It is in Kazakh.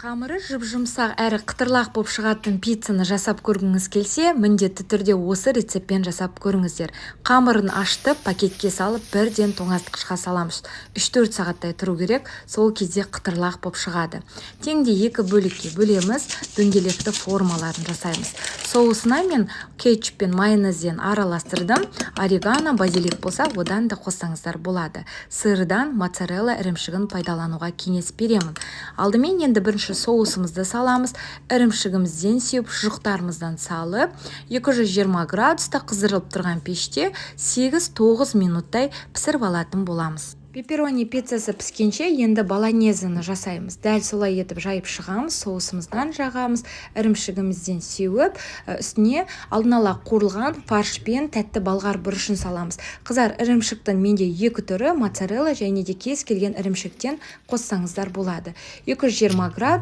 Қамыры жұп-жұмсақ әрі қытырлақ болып шығатын пиццаны жасап көргіңіз келсе, міндетті түрде осы рецептпен жасап көріңіздер. Қамырын ашытып, пакетке салып, бірден тоңазытқышқа саламыз. 3-4 сағаттай тұру керек, сол кезде қытырлақ болып шығады. Теңде 2 бөлікке бөлеміз, дөңгелекті формаларын жасаймыз. Соусына мен кетчуп пен майонезден араластырдым. Орегано, базилик болса, одан да қоссаңыздар болады. Сырдан моцарелла ірімшігін пайдалануға кеңес беремін. Алдымен енді бірінші соусымызды саламыз. Ірімшігімізден сеуіп, шұжықтарымыздан салып, 220 градуста қыздырылып тұрған пеште 8-9 минуттай пісіріп алатын боламыз. Пепперони пиццасы піскенше енді болонезаны жасаймыз. Дәл солай етіп жайып шығамыз, соусымыздан жағамыз, ірімшігімізден сеуіп, үстіне алдын ала қуырылған фарш пен тәтті болғар бұрышын саламыз. Қызар ірімшіктің менде 2 түрі, моцарелла және де кез келген ірімшіктен қоссаңыздар болады. 220 градус